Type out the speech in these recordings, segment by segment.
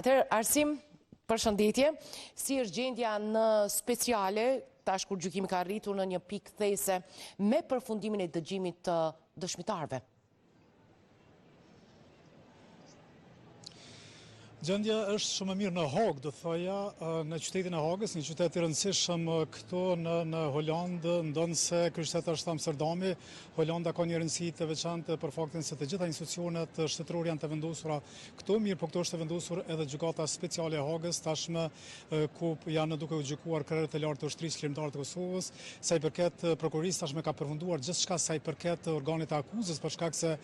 Arsim, përshëndetje, si është gjendja në speciale, tash kur gjykimi ka arritur në një pikë these me përfundimin e dëgjimit të dëshmitarëve? Gjendja është shumë mirë në Hagë, do thoja, në qytetin e Hagës, një qytet i rëndësishëm këtu në Holandë, ndonse ky qytet është Amsterdami. Holanda ka një rëndësi të veçantë për faktin se të gjitha institucionet shtetërore janë të vendosura këtu, mirë po këtu është të vendosur edhe gjykata speciale e Hagës, tashmë ku janë duke u gjykuar krerët e lartë të ushtrisë qlirimtare të Kosovës. Sa i përket prokurisë tashmë ka përfunduar gjithçka sa i përket organit të akuzës, për shkak se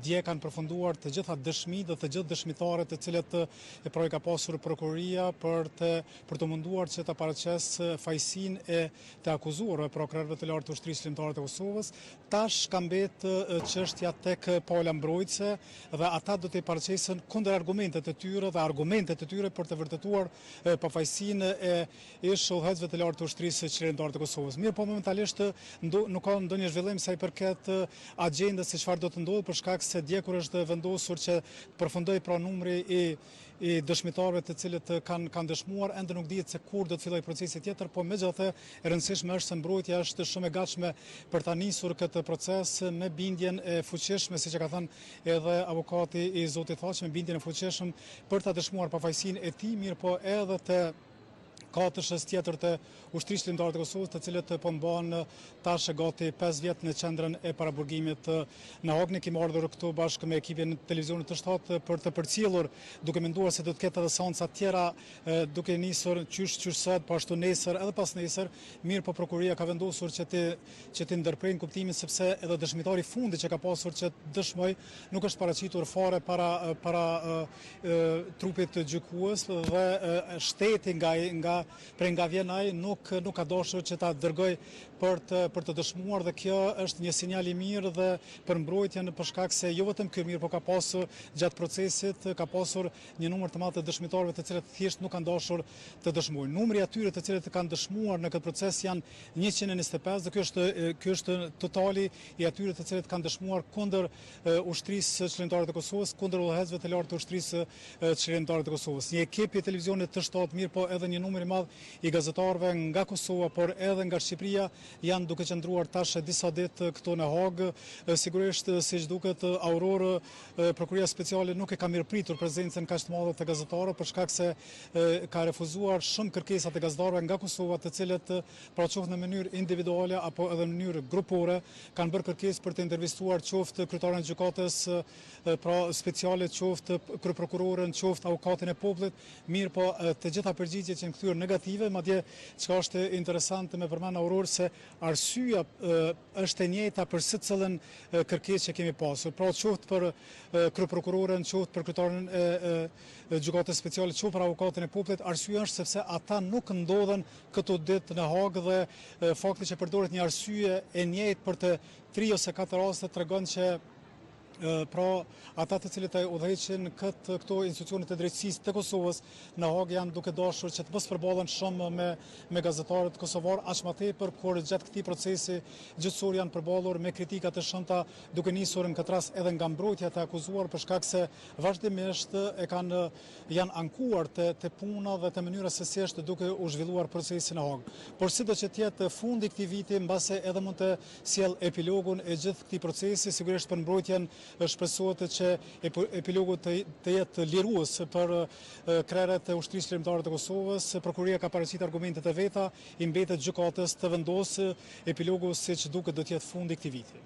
dje kanë përfunduar të gjitha dëshmitë dhe të gjithë dëshmitarët të cilët ka pasur prokuria për të munduar që të paraqes fajësinë e të akuzuarve pra krerëve të lartë të ushtrisë qlirimtare të Kosovës. Tash ka mbetë çështja tek pala mbrojtëse dhe ata do të paraqesin kundër argumentet e tyre dhe argumentet e tyre për të vërtetuar pafajësinë e udhëheqësve të lartë të ushtrisë qlirimtare të Kosovës. Mirë, po momentalisht nuk ka ndonjë zhvillim sa i përket agjendës se çfarë do të ndodhë, për shkak se dje kur është vendosur që përfundoi pra numri i dëshmitarëve të cilët kanë dëshmuar, ende nuk dihet se kur do të fillojë procesi tjetër, po megjithatë e rëndësishme është se mbrojtja është shumë e gatshme për ta nisur këtë proces me bindjen e fuqishme, siç e ka thënë edhe avokati i zotit Thaçi, me bindjen e fuqishme për ta dëshmuar pafajësinë e tij, mirë po edhe të katëshës tjetër të ushtrisë qlirimtare të Kosovës, të cilët po mbahen tash gati 5 vjet në qendrën e paraburgimit në Hagë. Ne kemi ardhur këtu bashkë me ekipin e televizionit të shtatë për të përcjellur, duke menduar se do të ketë edhe seanca të tjera, duke nisur qysh sot, po ashtu nesër edhe pas nesër. Mirë, po prokuria ka vendosur që të ndërprejnë kuptimin, sepse edhe dëshmitari i fundit që ka pasur që dëshmoj nuk është paraqitur fare para trupit të gjykues dhe shteti nga vjen ai nuk ka dashur që ta dërgoj për të dëshmuar, dhe kjo është një sinjal i mirë dhe për mbrojtjen, për shkak se jo vetëm ky mirë, por ka pasur gjatë procesit ka pasur një numër të madh të dëshmitarëve të cilët thjesht nuk kanë dashur të dëshmojnë. Numri atyre të cilët kanë dëshmuar në këtë proces janë 125 dhe ky është totali i atyre të cilët kanë dëshmuar kundër ushtrisë qlirimtare të Kosovës, kundër udhëheqësve të lartë të ushtrisë qlirimtare të Kosovës. Një ekip i televizionit të shtatë, mirë po edhe një numër i madh i gazetarëve nga Kosova, por edhe nga Shqipëria janë duke qëndruar tash disa ditë këtu në Hagë. Sigurisht, siç duket, Aurorë, prokuria speciale nuk e ka mirëpritur prezencën kaq të madhe të gazetarëve, për shkak se ka refuzuar shumë kërkesa të gazetarëve nga Kosova, të cilët pra qoftë në mënyrë individuale apo edhe në mënyrë grupore kanë bërë kërkesë për të intervistuar qoftë kryetarin e gjykatës pra speciale, qoftë kryeprokurorën, qoftë avokatin e popullit. Mirë, po të gjitha përgjigjet që janë kthyer negative, madje çka është interesante me përmend Aurorë se arsyeja është e njëjta për secilën kërkesë që kemi pasur. Pra qoftë për kryeprokurorën, qoftë për kryetarin e gjykatës speciale, qoftë për avokatin e popullit, arsyeja është sepse ata nuk ndodhen këto ditë në Hagë dhe fakti që përdoret një arsye e njëjtë për të 3 ose 4 raste tregon që pra ata të cilët e udhëheqin këto institucionet e drejtësisë të Kosovës në Hagë janë duke dashur që të mos përballen shumë me gazetarët kosovar, aq më tepër kur gjatë këtij procesi gjyqësor janë përballur me kritika të shumta, duke nisur në këtë rast edhe nga mbrojtja të akuzuar, për shkak se vazhdimisht janë ankuar te puna dhe te mënyra se si është duke u zhvilluar procesi në Hagë. Por sido që të jetë fundi i këtij viti, mbase edhe mund të sjell epilogun e gjithë këtij procesi, sigurisht për mbrojtjen shpresohet që epilogu të jetë lirues për krerët e ushtrisë qlirimtare të Kosovës. Prokuria ka paraqitur argumentet e veta, i mbetet gjykatës të vendosë epilogu siç duket do të jetë fundi i këtij viti.